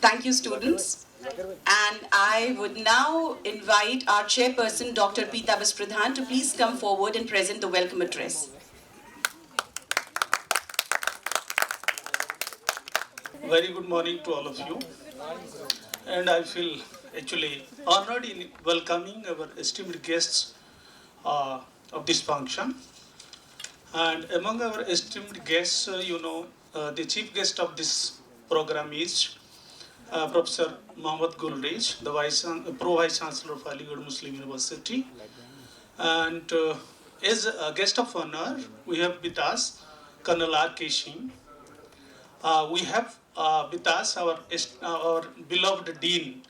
Thank you, students. And I would now invite our chairperson, Dr. Peetabas Pradhan, to please come forward and present the welcome address. Very good morning to all of you. And I feel actually honored in welcoming our esteemed guests of this function. And among our esteemed guests, the chief guest of this program is Professor Mohammad Gulrej, the Pro Vice Chancellor of Aligarh Muslim University. And as a guest of honor, we have with us Colonel R. K. Singh. We have with us our beloved Dean,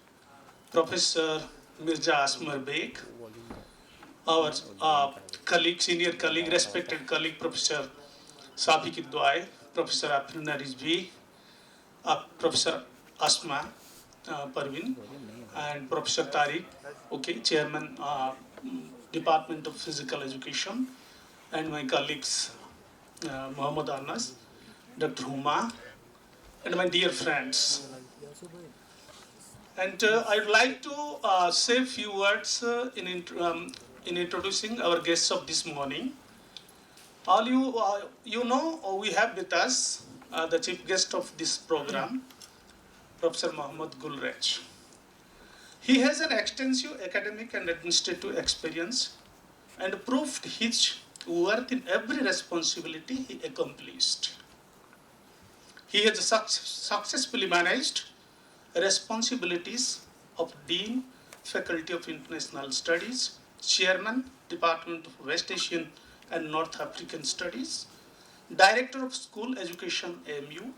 Professor Mirza Asmar Beg, our colleague, senior colleague, respected colleague, Professor Safi Kidwai, Professor Afrina Rizvi, Professor Asma Parvin, and Professor Tariq, Chairman, Department of Physical Education, and my colleagues, Muhammad Anas, Dr. Huma, and my dear friends. And I'd like to say a few words in introducing our guests of this morning. All you know, we have with us the chief guest of this program, Professor Mohammad Gulrej. He has an extensive academic and administrative experience and proved his worth in every responsibility he accomplished. He has successfully managed responsibilities of Dean, Faculty of International Studies, Chairman, Department of West Asian and North African Studies, Director of School Education AMU,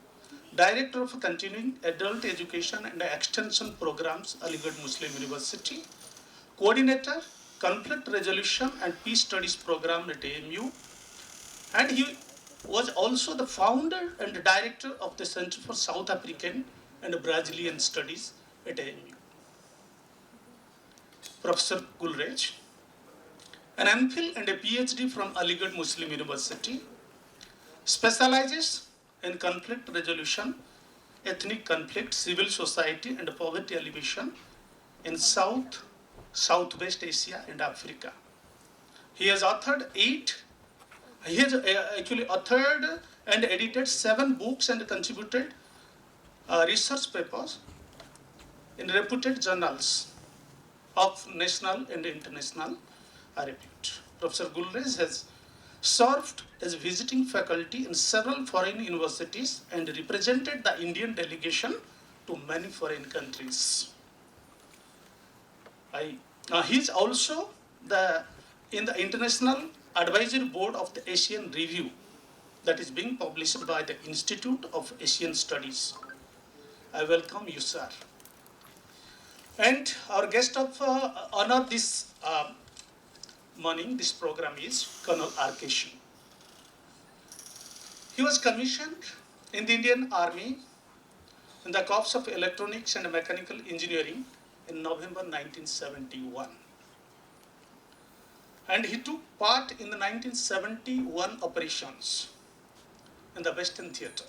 Director of Continuing Adult Education and Extension Programs, Aligarh Muslim University, Coordinator, Conflict Resolution and Peace Studies Program at AMU, and he was also the founder and director of the Center for South African and Brazilian Studies at AMU. Professor Gulrej, an MPhil and a PhD from Aligarh Muslim University, specializes in conflict resolution, ethnic conflict, civil society and poverty alleviation in Southwest Asia and Africa. He has authored and edited 7 books and contributed research papers in reputed journals of national and international repute. Professor Gulrej has served as visiting faculty in several foreign universities and represented the Indian delegation to many foreign countries. He is also in the International Advisory Board of the Asian Review that is being published by the Institute of Asian Studies. I welcome you, sir. And our guest of honor this morning, this program is Colonel R. K. Singh. He was commissioned in the Indian Army in the Corps of Electronics and Mechanical Engineering in November 1971. And he took part in the 1971 operations in the Western Theater.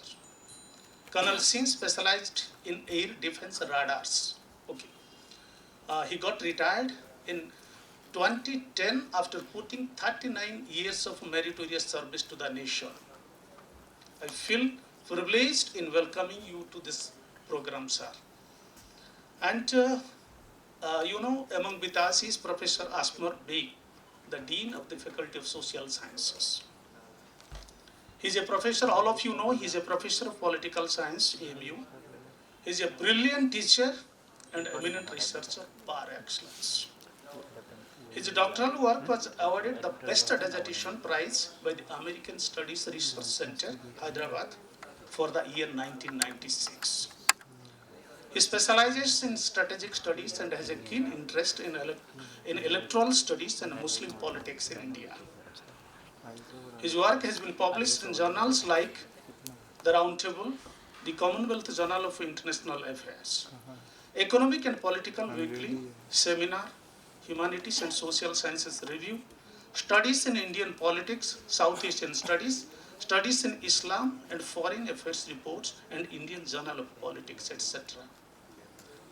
Colonel Singh specialized in air defense radars. He got retired in 2010 after putting 39 years of meritorious service to the nation. I feel privileged in welcoming you to this program, sir. And among with us is Professor Asmar Beg, the Dean of the Faculty of Social Sciences. He's a professor, all of you know, he's a professor of political science, AMU. He's a brilliant teacher and eminent researcher par excellence. His doctoral work was awarded the Best Dissertation Prize by the American Studies Research Center, Hyderabad, for the year 1996. He specializes in strategic studies and has a keen interest in electoral studies and Muslim politics in India. His work has been published in journals like The Roundtable, the Commonwealth Journal of International Affairs, Economic and Political Weekly, Seminar, Humanities and Social Sciences Review, Studies in Indian Politics, South Asian Studies, Studies in Islam and Foreign Affairs Reports, and Indian Journal of Politics, etc.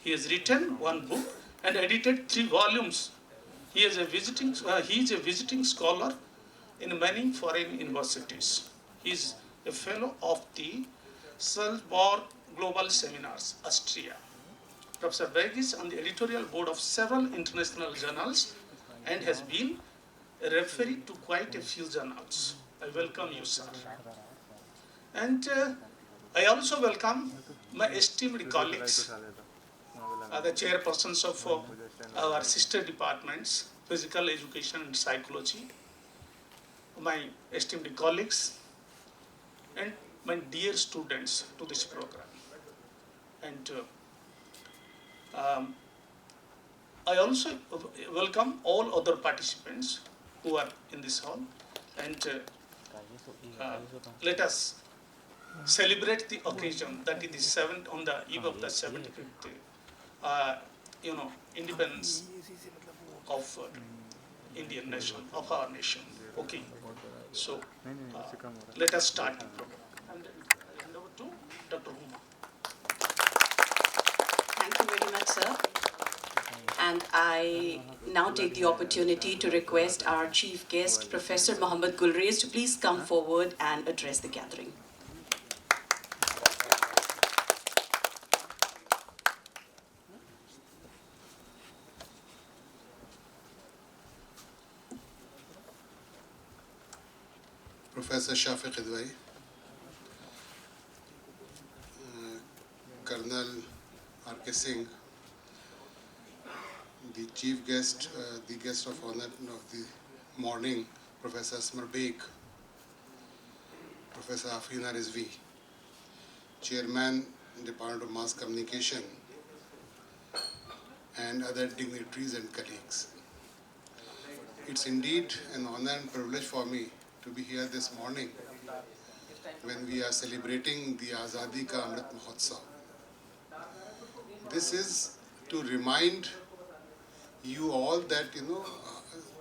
He has written one book and edited 3 volumes. He is a visiting scholar in many foreign universities. He is a fellow of the Salzburg Global Seminars, Austria. Professor Berg is on the editorial board of several international journals and has been a referee to quite a few journals. I welcome you, sir. And I also welcome my esteemed colleagues, the chairpersons of our sister departments, physical education and psychology, my esteemed colleagues, and my dear students to this program. And I also welcome all other participants who are in this hall, and let us celebrate the occasion that it is on the eve of the 75th, independence of Indian nation, of our nation. Okay, so let us start the program. And I hand over to Dr. Huma. Thank you very much, sir. And I now take the opportunity to request our chief guest, Professor Mohammad Gulrez, to please come forward and address the gathering. Professor Shafiq Idwai, Colonel R.K. Singh, the chief guest, the guest of honor of the morning, Professor Asmar Beg, Professor Afrina Rizvi, Chairman, Department of Mass Communication, and other dignitaries and colleagues. It's indeed an honor and privilege for me to be here this morning when we are celebrating the Azadi Ka Amrit Mahotsav. This is to remind you all that,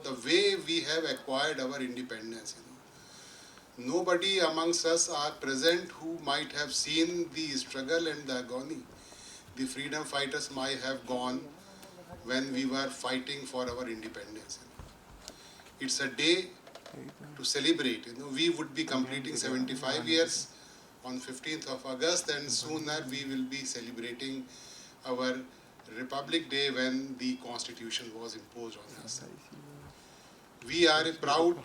the way we have acquired our independence. Nobody amongst us are present who might have seen the struggle and the agony the freedom fighters might have gone when we were fighting for our independence. It's a day to celebrate. We would be completing 75 years on 15th of August, and sooner we will be celebrating our Republic Day when the Constitution was imposed on us. We are a proud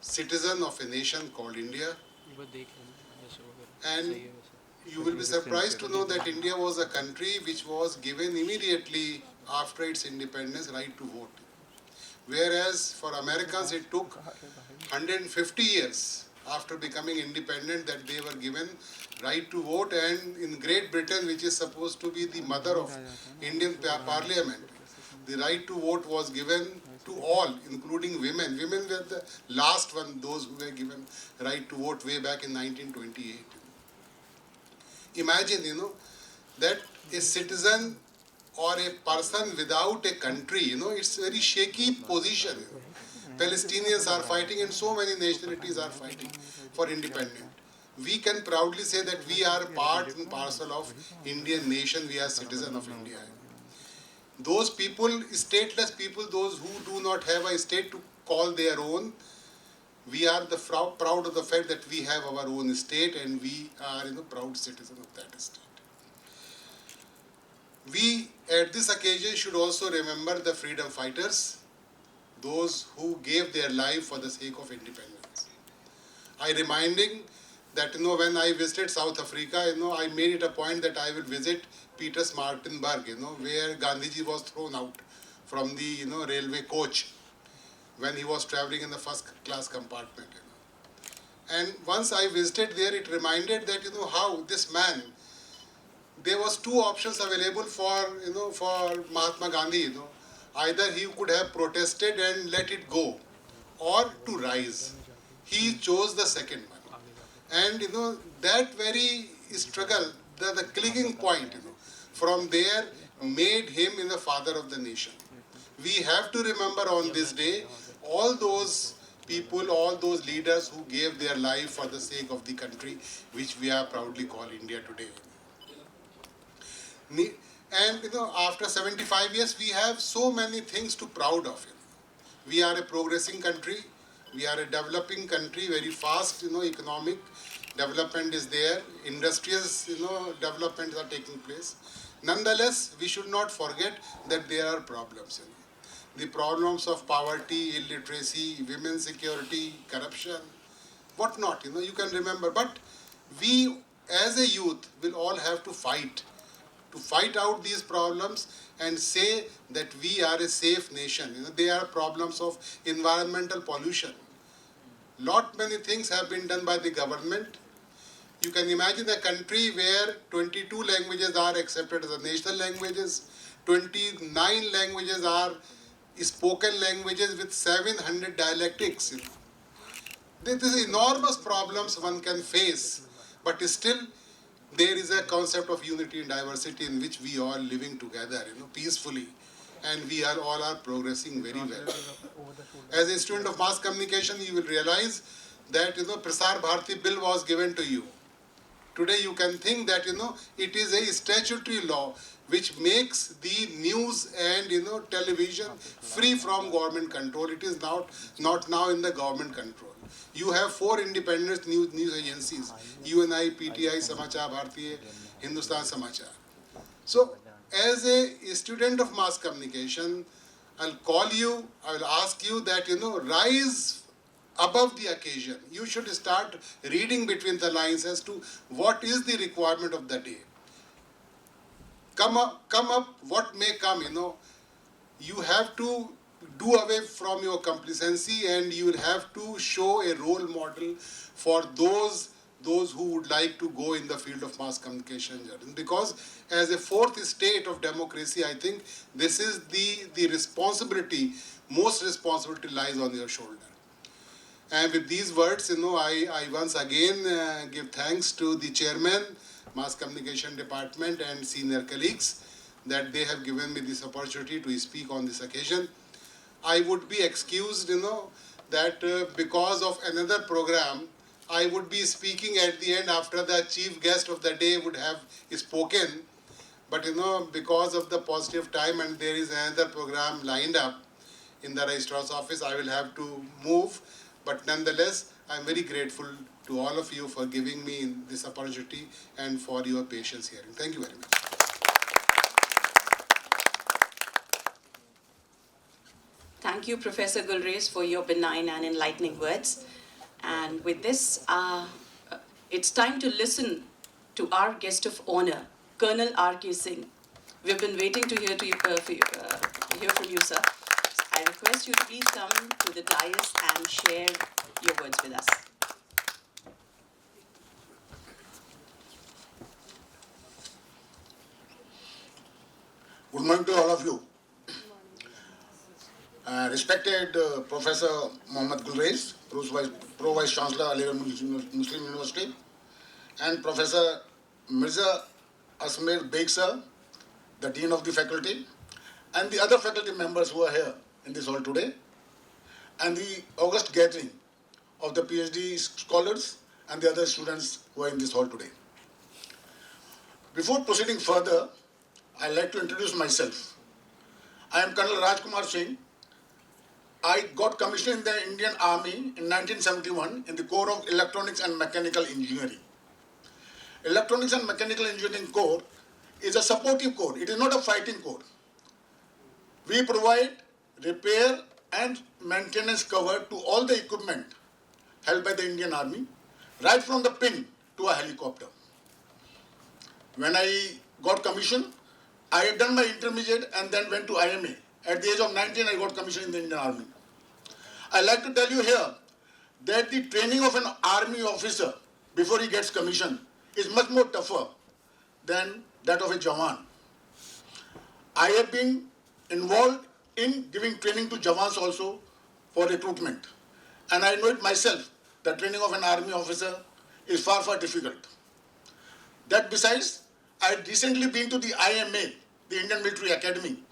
citizen of a nation called India, and you will be surprised to know that India was a country which was given immediately after its independence right to vote. Whereas for Americans it took 150 years after becoming independent that they were given right to vote, and in Great Britain, which is supposed to be the mother of Indian Parliament, the right to vote was given to all, including women. Women were the last one, those who were given right to vote way back in 1928. Imagine, that a citizen or a person without a country, it's a very shaky position. Palestinians are fighting and so many nationalities are fighting for independence. We can proudly say that we are part and parcel of Indian nation, we are citizen of India. Those people, stateless people, those who do not have a state to call their own, we are proud of the fact that we have our own state and we are proud citizen of that state. We, at this occasion, should also remember the freedom fighters, those who gave their life for the sake of independence. I reminding that, when I visited South Africa, I made it a point that I will visit Pietersmartinburg, where Gandhiji was thrown out from the, railway coach when he was traveling in the first class compartment. And once I visited there, it reminded that, how this man, there was two options available for Mahatma Gandhi, Either he could have protested and let it go, or to rise. He chose the second one. And, that very struggle, the clicking point, from there made him the father of the nation. We have to remember on this day all those people, all those leaders who gave their life for the sake of the country, which we are proudly call India today. And after 75 years, we have so many things to proud of. We are a progressing country. We are a developing country. Very fast, economic development is there. Industrious, developments are taking place. Nonetheless, we should not forget that there are problems. The problems of poverty, illiteracy, women's security, corruption, whatnot. You can remember. But we, as a youth, will all have to fight out these problems and say that we are a safe nation. There are problems of environmental pollution. Lot many things have been done by the government. You can imagine a country where 22 languages are accepted as national languages, 29 languages are spoken languages with 700 dialectics. This is enormous problems one can face, but still there is a concept of unity and diversity in which we are living together, peacefully, and we are all progressing very well. As a student of mass communication, you will realize that Prasar Bharati bill was given to you. Today you can think that it is a statutory law which makes the news and television free from government control. It is not now in the government control. You have 4 independent news agencies: UNI, PTI, Samachar Bharatiya, Hindustan Samachar. So, as a student of mass communication, I'll call you, I will ask you that rise above the occasion. You should start reading between the lines as to what is the requirement of the day. Come up, what may come, you have to do away from your complacency, and you will have to show a role model for those who would like to go in the field of mass communication journalism. Because as a 4th state of democracy, I think this is the responsibility, most responsibility lies on your shoulder. And with these words, I once again give thanks to the chairman, Mass Communication Department, and senior colleagues that they have given me this opportunity to speak on this occasion. I would be excused, that because of another program, I would be speaking at the end after the chief guest of the day would have spoken. But, because of the positive time and there is another program lined up in the registrar's office, I will have to move. But nonetheless, I am very grateful to all of you for giving me this opportunity and for your patience hearing. Thank you very much. Thank you, Professor Gulrez, for your benign and enlightening words. And with this, it's time to listen to our guest of honor, Colonel R.K. Singh. We've been waiting to hear from you, sir. I request you to please come to the dais and share your words with us. Good morning to all of you. Respected Professor Mohammad Gulrez, Pro Vice Chancellor, Aligarh Muslim University, and Professor Mirza Asmer Beg sir, the Dean of the Faculty, and the other faculty members who are here in this hall today, and the august gathering of the PhD scholars and the other students who are in this hall today. Before proceeding further, I'd like to introduce myself. I am Colonel Rajkumar Singh. I got commissioned in the Indian Army in 1971 in the Corps of Electronics and Mechanical Engineering. Electronics and Mechanical Engineering Corps is a supportive corps. It is not a fighting corps. We provide repair and maintenance cover to all the equipment held by the Indian Army, right from the pin to a helicopter. When I got commissioned, I had done my intermediate and then went to IMA. At the age of 19, I got commissioned in the Indian Army. I like to tell you here that the training of an army officer before he gets commissioned is much more tougher than that of a Jawan. I have been involved in giving training to Jawans also for recruitment. And I know it myself, the training of an army officer is far, far difficult. That besides, I had recently been to the IMA, the Indian Military Academy,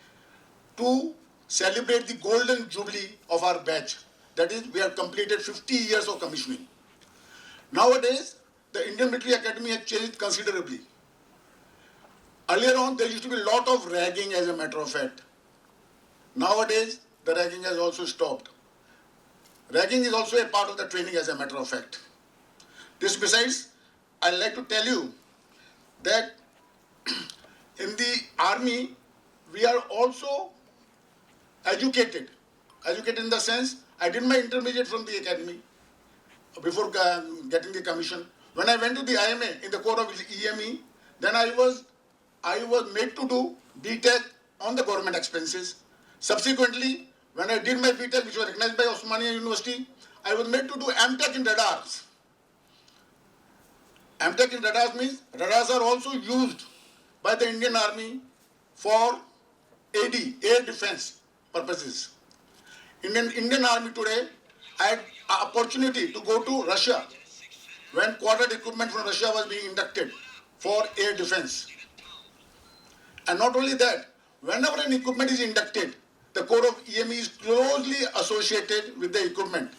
to celebrate the golden jubilee of our batch. That is, we have completed 50 years of commissioning. Nowadays, the Indian Military Academy has changed considerably. Earlier on, there used to be a lot of ragging as a matter of fact. Nowadays, the ragging has also stopped. Ragging is also a part of the training as a matter of fact. This besides, I'd like to tell you that in the army, we are also educated. Educated in the sense, I did my intermediate from the academy before getting the commission. When I went to the IMA in the core of EME, then I was made to do BTech on the government expenses. Subsequently, when I did my BTech, which was recognized by Osmania University, I was made to do MTech in radars. MTech in radars means radars are also used by the Indian Army for AD, air defense purposes. In Indian Army today, I had an opportunity to go to Russia when quartered equipment from Russia was being inducted for air defense. And not only that, whenever an equipment is inducted, the core of EME is closely associated with the equipment.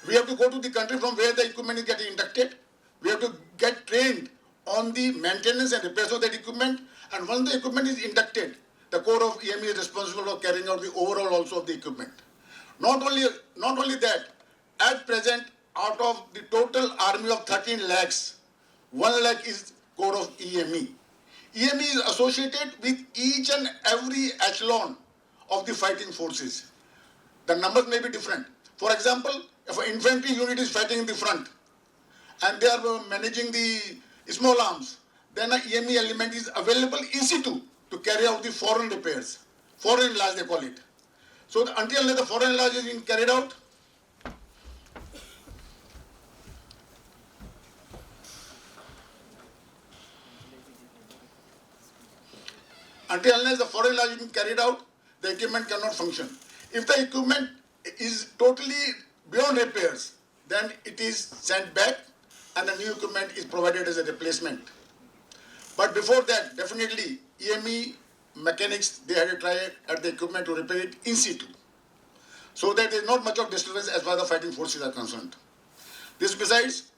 We have to go to the country from where the equipment is getting inducted. We have to get trained on the maintenance and repairs of that equipment. And once the equipment is inducted, the core of EME is responsible for carrying out the overall also of the equipment. Not only that, at present, out of the total army of 13 lakhs, 1 lakh is core of EME. EME is associated with each and every echelon of the fighting forces. The numbers may be different. For example, if an infantry unit is fighting in the front and they are managing the small arms, then an EME element is available in situ to carry out the foreign repairs. Foreign enlarge they call it. So until the foreign enlarge is being carried out, until unless the foreign enlarge is being carried out, the equipment cannot function. If the equipment is totally beyond repairs, then it is sent back and the new equipment is provided as a replacement. But before that, definitely EME mechanics, they had to try at the equipment to repair it in situ. So that there is not much of disturbance as far as the fighting forces are concerned. This besides,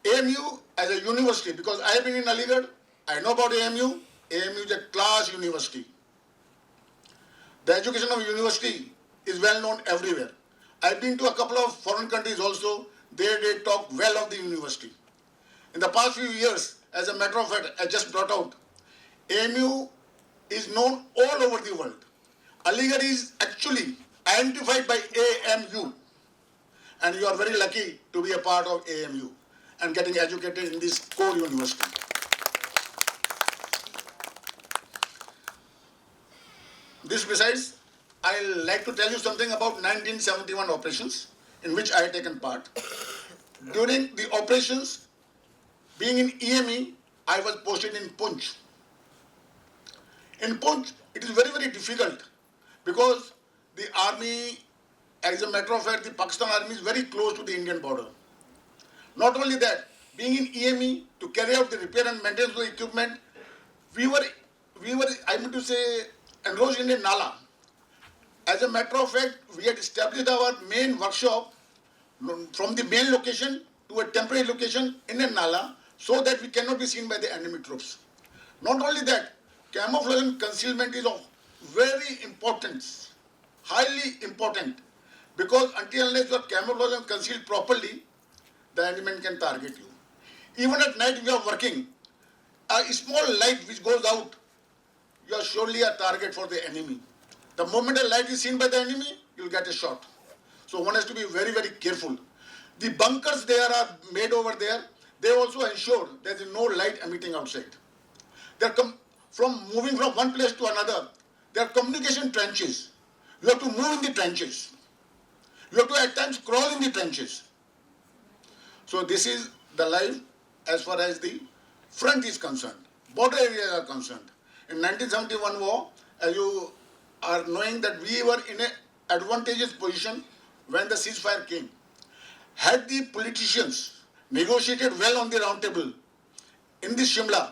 AMU as a university, because I have been in Aligarh, I know about AMU. AMU is a class university. The education of university is well known everywhere. I've been to a couple of foreign countries also. There they talk well of the university. In the past few years, as a matter of fact, I just brought out, AMU is known all over the world. Aligarh is actually identified by AMU. And you are very lucky to be a part of AMU and getting educated in this core university. This besides, I'd like to tell you something about 1971 operations in which I had taken part. During the operations, being in EME, I was posted in Poonch. In Poonch, it is very, very difficult because the army, as a matter of fact, the Pakistan army is very close to the Indian border. Not only that, being in EME, to carry out the repair and maintenance of the equipment, we were, I mean to say, enrolled in a Nala. As a matter of fact, we had established our main workshop from the main location to a temporary location in a Nala so that we cannot be seen by the enemy troops. Not only that, camouflage and concealment is of very importance, highly important, because until unless you are camouflaged and concealed properly, the enemy can target you. Even at night we are working, a small light which goes out, you are surely a target for the enemy. The moment a light is seen by the enemy, you will get a shot. So one has to be very, very careful. The bunkers there are made over there, they also ensure there is no light emitting outside. Moving from one place to another, there are communication trenches. You have to move in the trenches. You have to at times crawl in the trenches. So this is the life as far as the front is concerned. Border areas are concerned. In 1971 war, as you are knowing that we were in an advantageous position when the ceasefire came. Had the politicians negotiated well on the round table in the Shimla,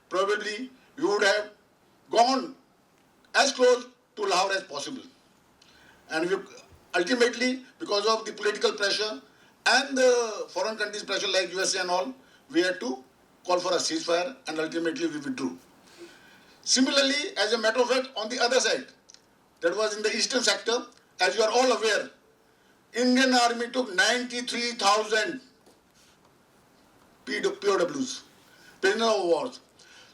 probably we would have gone as close to Lahore as possible. And ultimately, because of the political pressure and the foreign countries' pressure like USA and all, we had to call for a ceasefire and ultimately we withdrew. Similarly, as a matter of fact, on the other side, that was in the eastern sector, as you are all aware, Indian Army took 93,000 POWs, prisoner of wars.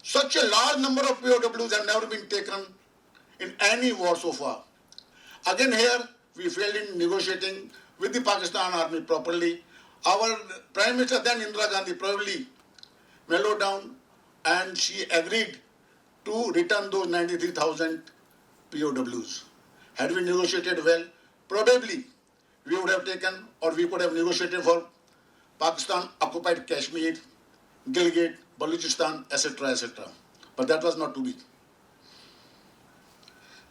Such a large number of POWs have never been taken in any war so far. Again here, we failed in negotiating with the Pakistan Army properly. Our Prime Minister then, Indira Gandhi, probably mellowed down and she agreed to return those 93,000 POWs. Had we negotiated well, probably we would have taken, or we could have negotiated for Pakistan occupied Kashmir, Gilgit, Balochistan, etc., etc. But that was not to be.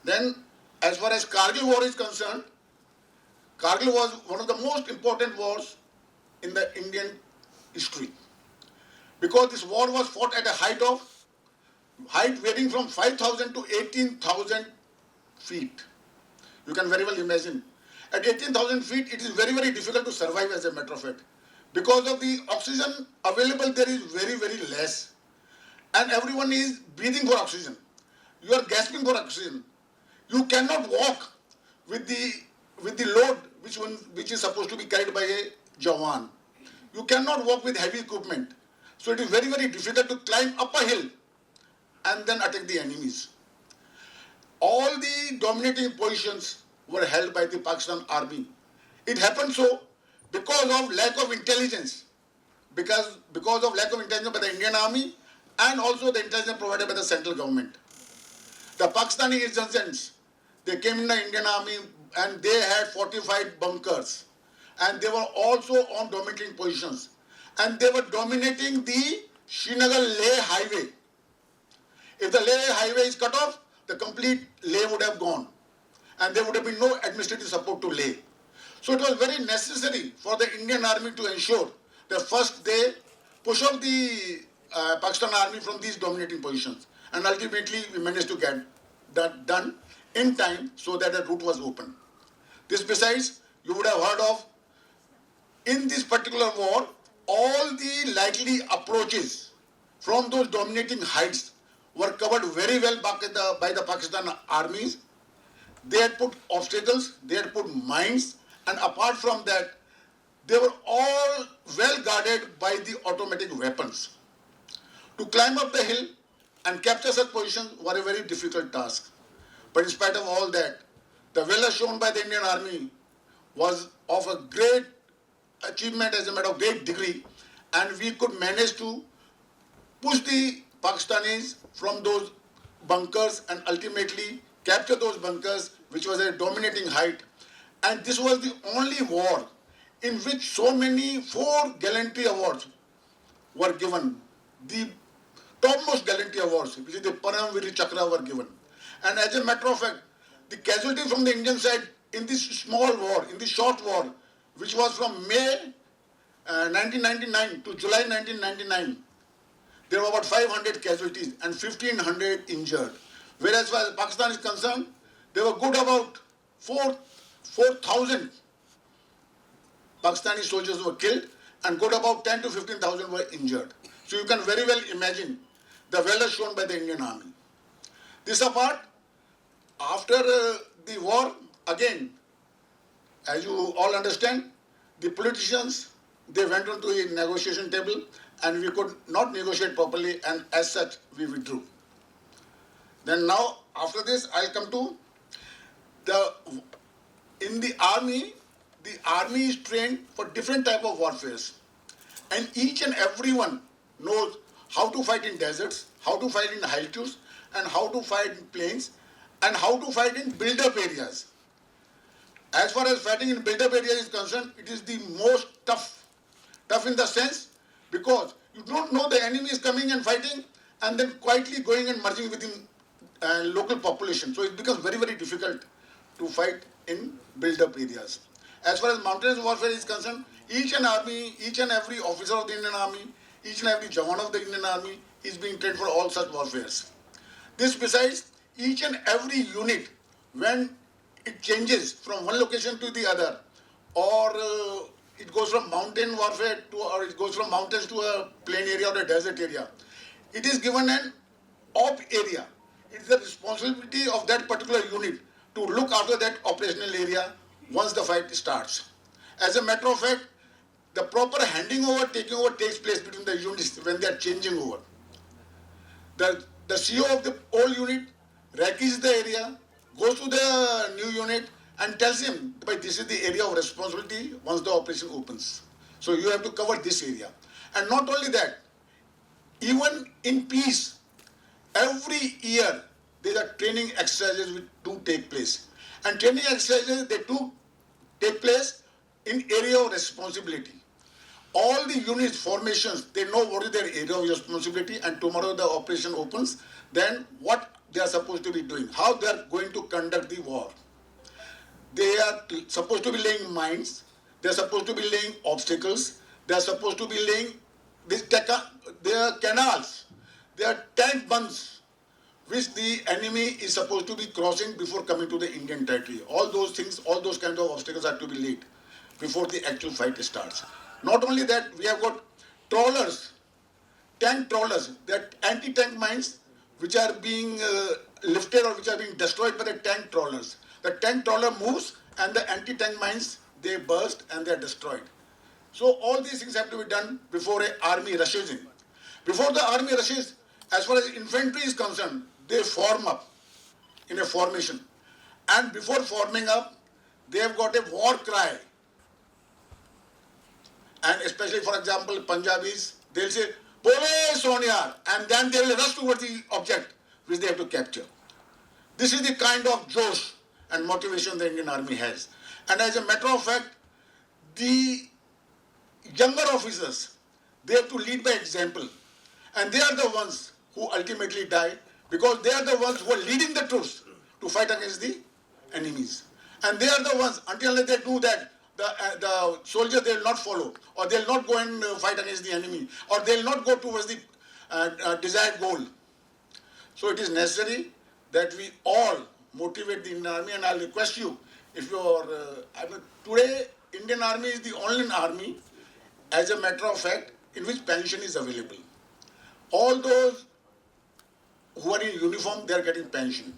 Then, as far as Kargil war is concerned, Kargil was one of the most important wars in the Indian history, because this war was fought at a height varying from 5,000 to 18,000 feet. You can very well imagine. At 18,000 feet, it is very, very difficult to survive, as a matter of fact. Because of the oxygen available there is very, very less. And everyone is breathing for oxygen. You are gasping for oxygen. You cannot walk with the load which is supposed to be carried by a Jawan. You cannot walk with heavy equipment. So it is very, very difficult to climb up a hill and then attack the enemies. All the dominating positions were held by the Pakistan Army. It happened so because of lack of intelligence. Because of lack of intelligence by the Indian Army and also the intelligence provided by the central government. The Pakistani insurgents, they came in the Indian Army and they had fortified bunkers. And they were also on dominating positions. And they were dominating the Srinagar-Leh highway. If the Leh highway is cut off, the complete Leh would have gone. And there would have been no administrative support to Leh. So it was very necessary for the Indian Army to ensure that first they push off the Pakistan Army from these dominating positions. And ultimately we managed to get that done in time so that the route was open. This besides, you would have heard of, in this particular war, all the likely approaches from those dominating heights were covered very well by the Pakistan armies. They had put obstacles, they had put mines, and apart from that, they were all well guarded by the automatic weapons. To climb up the hill and capture such positions were a very difficult task. But in spite of all that, the valor shown by the Indian Army was of a great achievement, as a matter of great degree, and we could manage to push the Pakistanis from those bunkers and ultimately capture those bunkers, which was a dominating height. And this was the only war in which so many 4 gallantry awards were given. The topmost gallantry awards, which is the Paramvir Chakra, were given. And as a matter of fact, the casualties from the Indian side in this small war, in this short war, which was from May 1999 to July 1999, there were about 500 casualties and 1,500 injured. Whereas as far as Pakistan is concerned, there were good about 4,000 Pakistani soldiers were killed and good about 10 to 15,000 were injured. So you can very well imagine the valor shown by the Indian Army. This apart, after the war, again, as you all understand, the politicians, they went onto a negotiation table and we could not negotiate properly, and as such, we withdrew. Then now, after this, I'll come to in the army is trained for different type of warfares. And each and everyone knows how to fight in deserts, how to fight in altitudes, and how to fight in plains, and how to fight in build-up areas. As far as fighting in build-up areas is concerned, it is the most tough. Tough in the sense because you don't know the enemy is coming and fighting and then quietly going and merging within local population. So it becomes very, very difficult to fight in build-up areas. As far as mountainous warfare is concerned, each and every officer of the Indian Army, each and every Jawan of the Indian Army is being trained for all such warfares. This besides, each and every unit, when it changes from one location to the other, or it goes from mountain warfare or it goes from mountains to a plain area or a desert area, it is given an op area it's the responsibility of that particular unit to look after that operational area once the fight starts. As a matter of fact, the proper handing over, taking over takes place between the units when they are changing over. The CEO of the old unit recce's the area, goes to the new unit and tells him, but this is the area of responsibility once the operation opens. So you have to cover this area. And not only that, even in peace, every year there are training exercises which do take place. And training exercises, they do take place in area of responsibility. All the units, formations, they know what is their area of responsibility, and tomorrow the operation opens, then what they are supposed to be doing, how they are going to conduct the war. They are supposed to be laying mines, they are supposed to be laying obstacles, they are supposed to be laying their canals, their tank bunds, which the enemy is supposed to be crossing before coming to the Indian territory. All those things, all those kinds of obstacles are to be laid before the actual fight starts. Not only that, we have got trawlers, tank trawlers, that anti-tank mines which are being lifted or which are being destroyed by the tank trawlers. The tank trawler moves and the anti-tank mines, they burst and they are destroyed. So all these things have to be done before an army rushes in. Before the army rushes, as far as infantry is concerned, they form up in a formation. And before forming up, they have got a war cry. And especially, for example, Punjabis, they'll say, Bole Sonia, and then they will rush towards the object which they have to capture. This is the kind of josh and motivation the Indian Army has. And as a matter of fact, the younger officers, they have to lead by example. And they are the ones who ultimately die, because they are the ones who are leading the troops to fight against the enemies. And they are the ones, until they do that, the soldiers, they will not follow, or they will not go and fight against the enemy, or they will not go towards the desired goal. So it is necessary that we all motivate the Indian Army, and I will request you, if you are, today Indian Army is the only army, as a matter of fact, in which pension is available. All those who are in uniform, they are getting pension.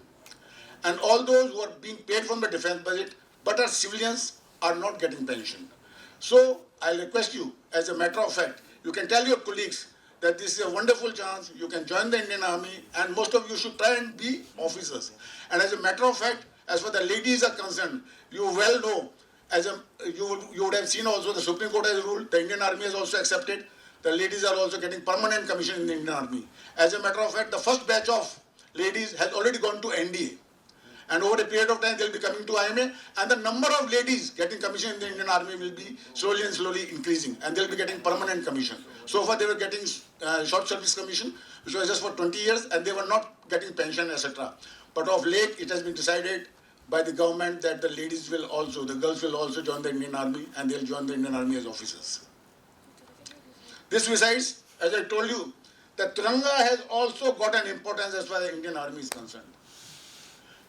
And all those who are being paid from the defense budget, but are civilians, are not getting pension. So I request you, as a matter of fact, you can tell your colleagues that this is a wonderful chance, you can join the Indian Army, and most of you should try and be officers. And as a matter of fact, as far as the ladies are concerned, you well know, you would have seen also the Supreme Court has ruled, the Indian Army has also accepted, the ladies are also getting permanent commission in the Indian Army. As a matter of fact, the first batch of ladies has already gone to NDA. And over a period of time, they'll be coming to IMA, and the number of ladies getting commission in the Indian Army will be slowly and slowly increasing, and they'll be getting permanent commission. So far, they were getting short service commission, which was just for 20 years, and they were not getting pension, etc. But of late, it has been decided by the government that the ladies will also, the girls will also join the Indian Army, and they'll join the Indian Army as officers. This besides, as I told you, the Tiranga has also got an importance as far as the Indian Army is concerned.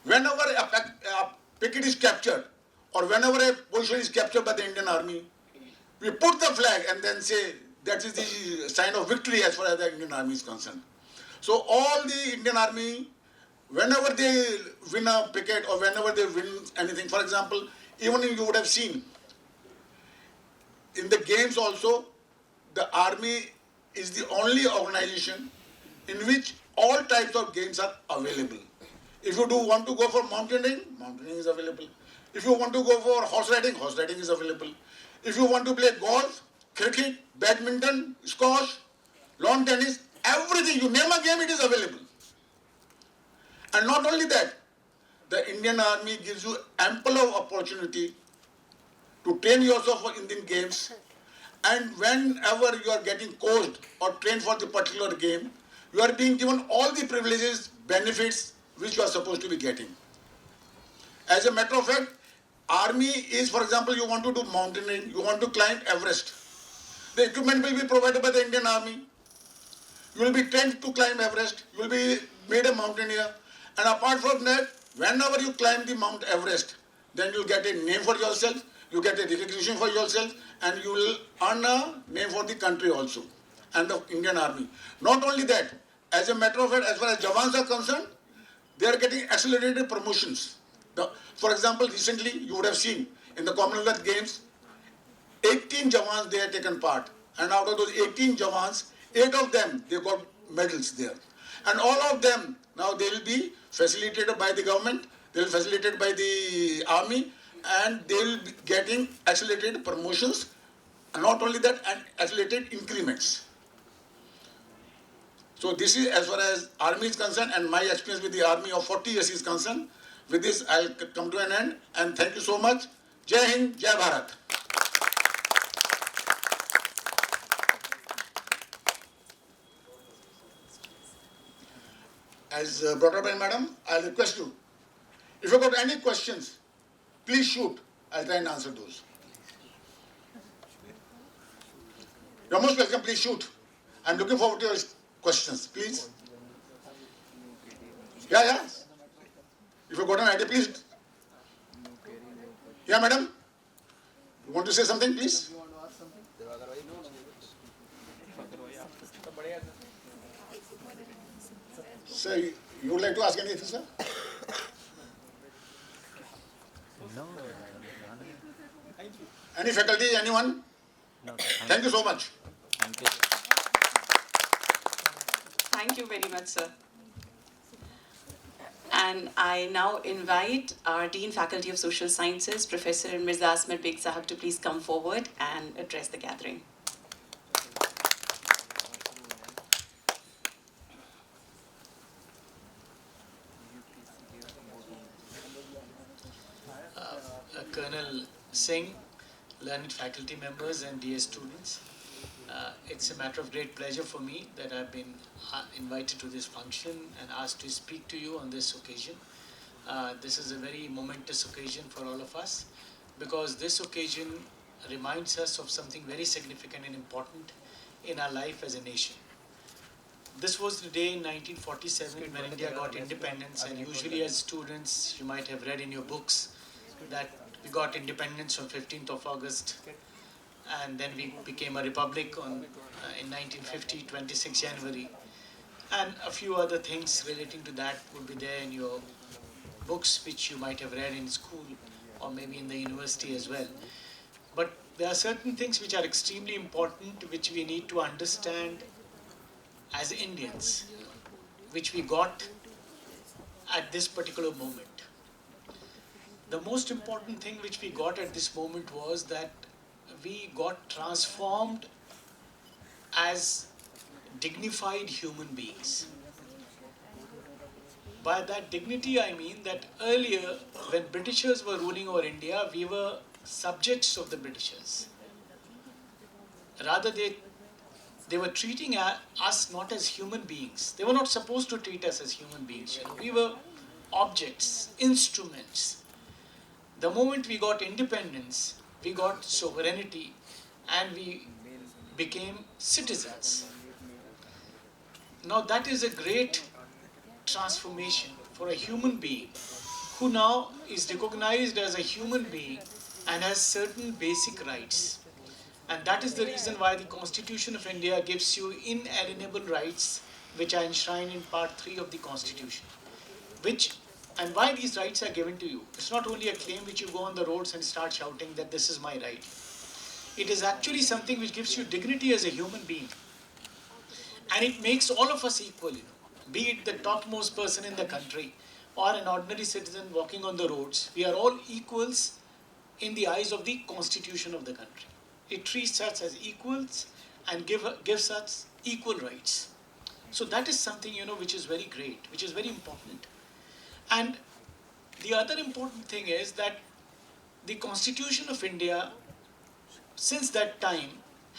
Whenever a picket is captured, or whenever a position is captured by the Indian Army, we put the flag and then say that is the sign of victory as far as the Indian Army is concerned. So all the Indian Army, whenever they win a picket or whenever they win anything, for example, even you would have seen, in the games also, the Army is the only organization in which all types of games are available. If you want to go for mountaineering is available. If you want to go for horse riding is available. If you want to play golf, cricket, badminton, squash, lawn tennis, everything, you name a game, it is available. And not only that, the Indian Army gives you ample of opportunity to train yourself for Indian games, and whenever you are getting coached or trained for the particular game, you are being given all the privileges, benefits which you are supposed to be getting. As a matter of fact, Army is, for example, you want to do mountaineering, you want to climb Everest. The equipment will be provided by the Indian Army. You will be trained to climb Everest, you will be made a mountaineer, and apart from that, whenever you climb the Mount Everest, then you get a name for yourself, you get a recognition for yourself, and you will earn a name for the country also, and the Indian Army. Not only that, as a matter of fact, as far as Jawans are concerned, they are getting accelerated promotions. For example, recently you would have seen in the Commonwealth Games, 18 Jawans they had taken part, and out of those 18 Jawans, 8 of them they got medals there, and all of them now they will be facilitated by the government, they will be facilitated by the army, and they will be getting accelerated promotions, and not only that, and accelerated increments. So this is as far as army is concerned, and my experience with the army of 40 years is concerned. With this, I'll come to an end, and thank you so much. Jai Hind, Jai Bharat. As brought up by madam, I'll request you, if you've got any questions, please shoot. I'll try and answer those. You're most welcome, please shoot. I'm looking forward to your questions, please. Yeah. If you've got an idea, please. Yeah, madam? You want to say something, please? Sir, you would like to ask anything, sir? No. Any faculty, anyone? No. Thank you so much. Thank you. Thank you very much, sir. And I now invite our Dean Faculty of Social Sciences, Professor Mirza Asmat Beg Sahab, to please come forward and address the gathering. Colonel Singh, learned faculty members and DS students. It's a matter of great pleasure for me that I've been invited to this function and asked to speak to you on this occasion. This is a very momentous occasion for all of us because this occasion reminds us of something very significant and important in our life as a nation. This was the day in 1947 when India got independence, and usually as students you might have read in your books that we got independence on 15th of August, and then we became a republic in 1950, 26 January. And a few other things relating to that would be there in your books, which you might have read in school or maybe in the university as well. But there are certain things which are extremely important, which we need to understand as Indians, which we got at this particular moment. The most important thing which we got at this moment was that we got transformed as dignified human beings. By that dignity I mean that earlier when Britishers were ruling over India, we were subjects of the Britishers. Rather they were treating us not as human beings. They were not supposed to treat us as human beings. We were objects, instruments. The moment we got independence, we got sovereignty and we became citizens. Now that is a great transformation for a human being who now is recognized as a human being and has certain basic rights. And that is the reason why the Constitution of India gives you inalienable rights, which are enshrined in Part 3 of the Constitution. And why these rights are given to you? It's not only a claim which you go on the roads and start shouting that this is my right. It is actually something which gives you dignity as a human being. And it makes all of us equal, be it the topmost person in the country or an ordinary citizen walking on the roads. We are all equals in the eyes of the Constitution of the country. It treats us as equals and gives us equal rights. So that is something, which is very great, which is very important. And the other important thing is that the Constitution of India, since that time,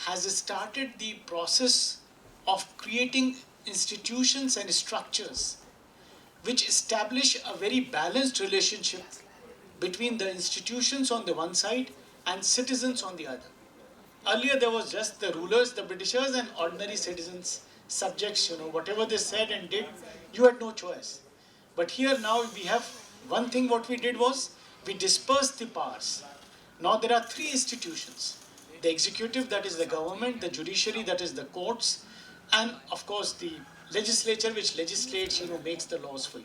has started the process of creating institutions and structures which establish a very balanced relationship between the institutions on the one side and citizens on the other. Earlier there was just the rulers, the Britishers, and ordinary citizens, subjects, whatever they said and did, you had no choice. But here now we have one thing what we did was we dispersed the powers. Now there are three institutions. The executive, that is the government, the judiciary, that is the courts, and of course the legislature which legislates, makes the laws for you.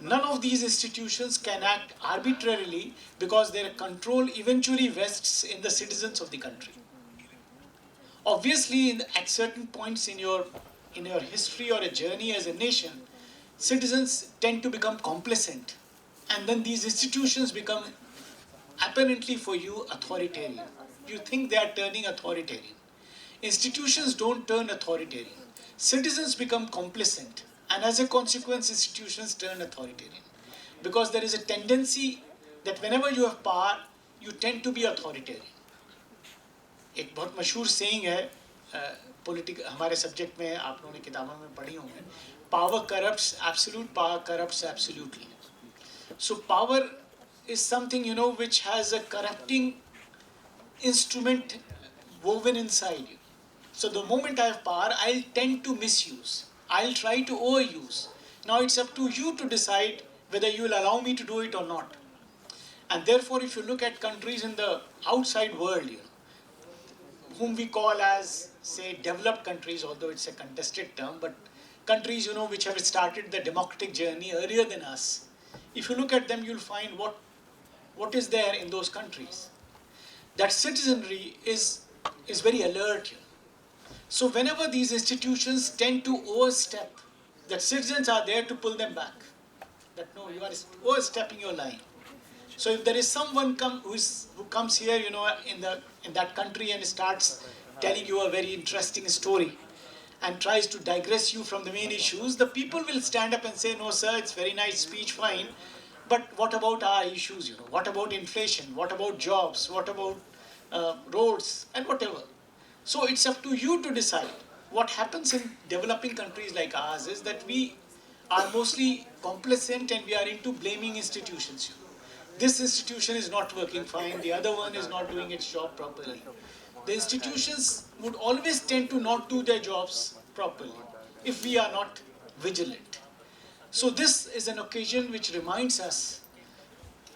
None of these institutions can act arbitrarily because their control eventually vests in the citizens of the country. Obviously, at certain points in your history or a journey as a nation, citizens tend to become complacent, and then these institutions become apparently for you authoritarian. You think they are turning authoritarian. Institutions don't turn authoritarian. Citizens become complacent, and as a consequence, institutions turn authoritarian. Because there is a tendency that whenever you have power, you tend to be authoritarian. एक बहुत मशहूर saying है politic हमारे subject में आप लोगों ने किताबों में पढ़ी होंगी power corrupts absolute power corrupts absolutely so power is something which has a corrupting instrument woven inside you. So the moment I have power, I'll tend to misuse. I'll try to overuse. Now it's up to you to decide whether you will allow me to do it or not. And therefore, if you look at countries in the outside world, whom we call as, say, developed countries, although it's a contested term, but countries, which have started the democratic journey earlier than us, if you look at them, you'll find what is there in those countries. That citizenry is very alert. So whenever these institutions tend to overstep, that citizens are there to pull them back. That no, you are overstepping your line. So if there is someone who comes here, in that country and starts telling you a very interesting story and tries to digress you from the main issues, the people will stand up and say, no sir, it's very nice speech, fine, but what about our issues? What about inflation? What about jobs? What about roads and whatever? So it's up to you to decide. What happens in developing countries like ours is that we are mostly complacent and we are into blaming institutions. This institution is not working fine, the other one is not doing its job properly. The institutions would always tend to not do their jobs properly if we are not vigilant. So this is an occasion which reminds us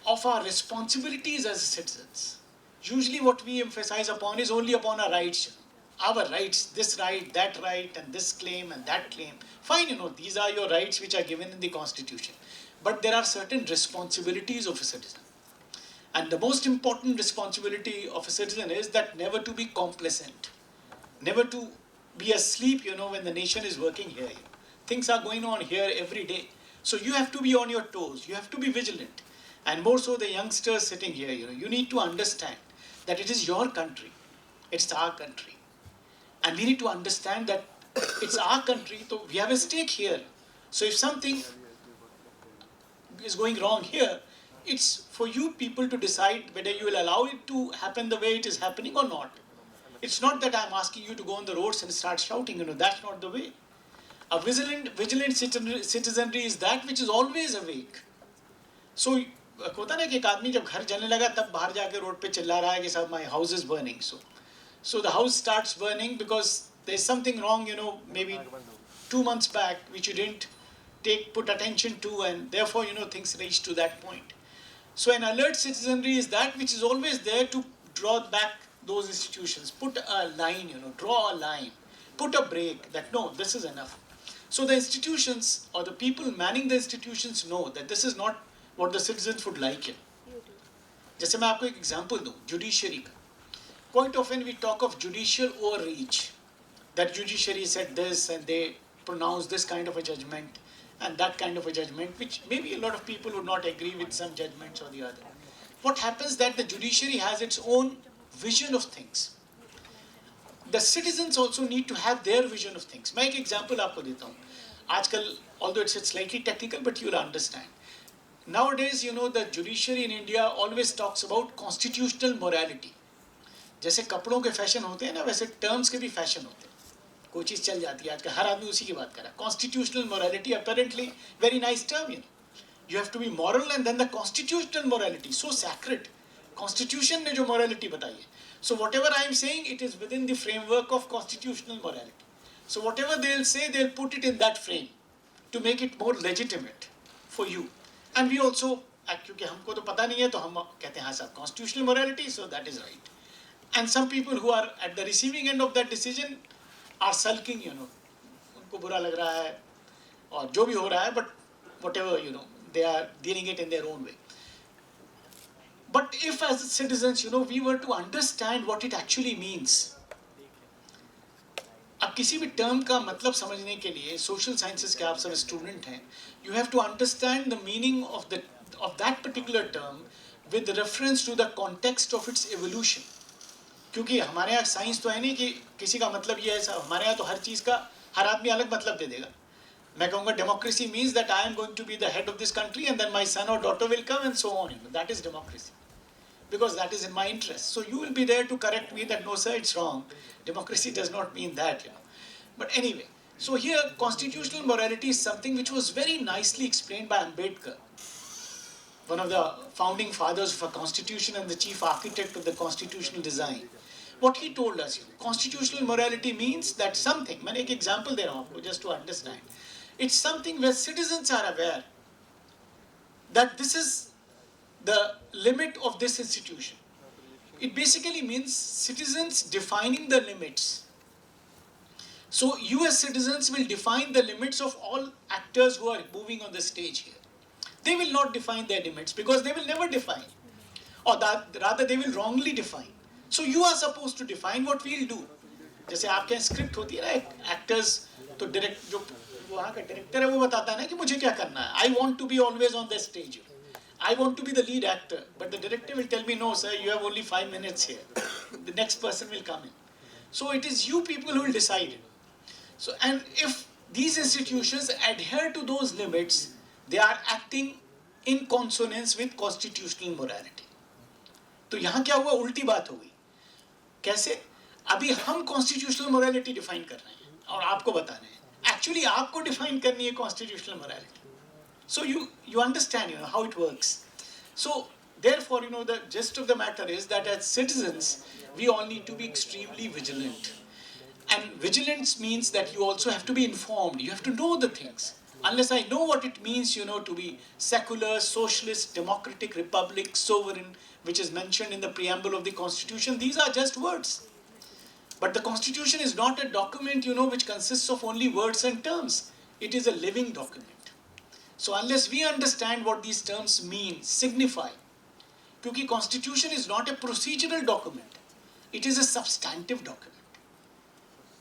of our responsibilities as citizens. Usually what we emphasize upon is only upon our rights. Our rights, this right, that right, and this claim and that claim. Fine, these are your rights which are given in the Constitution. But there are certain responsibilities of a citizen. And the most important responsibility of a citizen is that never to be complacent. Never to be asleep, when the nation is working here. Things are going on here every day. So you have to be on your toes. You have to be vigilant. And more so the youngsters sitting here, you need to understand that it is your country. It's our country. And we need to understand that it's our country, so we have a stake here. So if something is going wrong here, it's for you people to decide whether you will allow it to happen the way it is happening or not. It's not that I'm asking you to go on the roads and start shouting, that's not the way. A vigilant citizenry is that which is always awake. So, होता ना कि एक आदमी जब घर जलने लगा तब बाहर जाके रोड पे चिल्ला रहा है कि साहब my house is burning. So the house starts burning because there's something wrong, maybe 2 months back which you didn't put attention to, and therefore, things reach to that point. So an alert citizenry is that which is always there to draw back those institutions, put a line, draw a line, put a break that no, this is enough. So the institutions or the people manning the institutions know that this is not what the citizens would like it. जैसे मैं आपको एक example दूँ, judiciary का. Quite often we talk of judicial overreach, that judiciary said this and they pronounced this kind of a judgment and that kind of a judgment, which maybe a lot of people would not agree with some judgments or the other. What happens that the judiciary has its own vision of things. The citizens also need to have their vision of things. मैं एक example आपको देता हूँ. आजकल, although it's slightly technical, but you'll understand. Nowadays, the judiciary in India always talks about constitutional morality. जैसे कपड़ों के fashion होते हैं ना, वैसे टर्म्स के भी फैशन होते हैं. कोई चीज़ चल जाती है आजकल, हर आदमी उसी की बात कर रहा है. Constitutional morality, apparently very nice term. You have to be moral, and then the constitutional morality, so sacred. Constitution ने जो morality बताई है. So whatever I am saying, it is within the framework of constitutional morality. So whatever they'll say, they'll put it in that frame to make it more legitimate for you. And we also, क्योंकि हमको तो पता नहीं है, तो हम कहते हैं हाँ साहब, constitutional morality, so that is right. And some people who are at the receiving end of that decision are sulking, उनको बुरा लग रहा है और जो भी हो रहा है, but whatever, they are dealing it in their own way. But if as citizens, we were to understand what it actually means. अब किसी भी टर्म का मतलब समझने के लिए सोशल साइंसेस के आप सब स्टूडेंट हैं, you have to understand the meaning of that particular term with reference to the context of its evolution. क्योंकि हमारे यहाँ साइंस तो है नहीं कि किसी का मतलब ये है, हमारे यहाँ तो हर चीज़ का हर आदमी अलग मतलब दे देगा. मैं कहूँगा democracy means that I am going to be the head of this country and then my son और daughter will come and so on. That is democracy. Because that is in my interest. So you will be there to correct me that no sir, it's wrong. Democracy does not mean that, But anyway, so here constitutional morality is something which was very nicely explained by Ambedkar, one of the founding fathers of a constitution and the chief architect of the constitutional design. What he told us, constitutional morality means that something, maine ek example de raha hu aapko just to understand. It's something where citizens are aware that this is the limit of this institution. It basically means citizens defining the limits. So you as citizens will define the limits of all actors who are moving on the stage here. They will not define their limits because they will never define. Or that, rather they will wrongly define. So you are supposed to define what we will do. जैसे आपके यहाँ script होती है ना, actors तो direct जो वहाँ का डायरेक्टर है वो बताता है ना कि मुझे क्या करना है. I want to be always on the stage. I want to be the lead actor, but the director will tell me, no sir, you have only 5 minutes here. The next person will come in. So it is you people who will decide. So, and if these institutions adhere to those limits, they are acting in consonance with constitutional morality. तो यहाँ क्या हुआ, उल्टी बात हो गई. कैसे? अभी हम constitutional morality define कर रहे हैं और आपको बता रहे हैं. Actually आपको define करनी है constitutional morality. So you understand, how it works. So therefore, the gist of the matter is that as citizens, we all need to be extremely vigilant. And vigilance means that you also have to be informed. You have to know the things. Unless I know what it means, to be secular, socialist, democratic, republic, sovereign, which is mentioned in the preamble of the Constitution, these are just words. But the Constitution is not a document, which consists of only words and terms. It is a living document. So unless we understand what these terms mean, signify, क्योंकि Constitution is not a procedural document, it is a substantive document.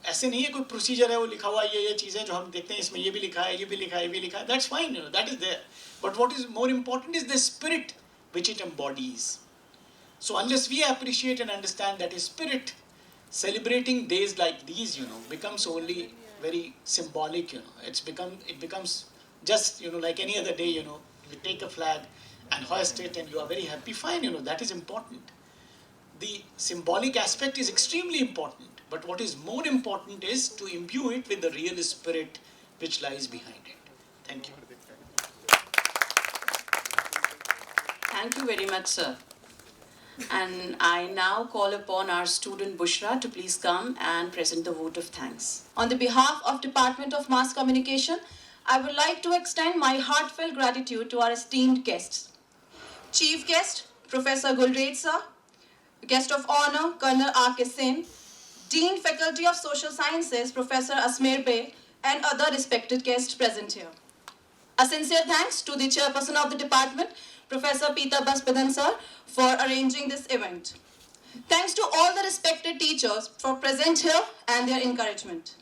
ऐसे नहीं है कोई procedure है वो लिखा हुआ ये चीज़ें जो हम देखते हैं इसमें ये भी लिखा है ये भी लिखा है ये भी लिखा है. That's fine, that is there. But what is more important is the spirit which it embodies. So unless we appreciate and understand that spirit, celebrating days like these, becomes only very symbolic. It becomes just like any other day, you take a flag and hoist it and you are very happy. Fine, that is important. The symbolic aspect is extremely important, but what is more important is to imbue it with the real spirit which lies behind it. Thank you. Thank you very much, sir. And I now call upon our student Bushra to please come and present the vote of thanks. On the behalf of Department of Mass Communication, I would like to extend my heartfelt gratitude to our esteemed guests. Chief guest, Professor Gulraj sir, guest of honor, Colonel R.K. Sen, Dean Faculty of Social Sciences, Professor Asmer Bey, and other respected guests present here. A sincere thanks to the chairperson of the department, Professor Peter Baspadan sir, for arranging this event. Thanks to all the respected teachers for present here and their encouragement.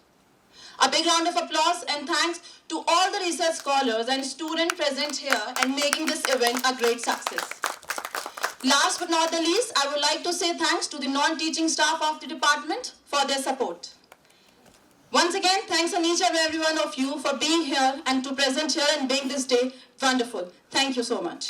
A big round of applause and thanks to all the research scholars and students present here and making this event a great success. Last but not the least, I would like to say thanks to the non-teaching staff of the department for their support. Once again, thanks on each and every one of you for being here and to present here and make this day wonderful. Thank you so much.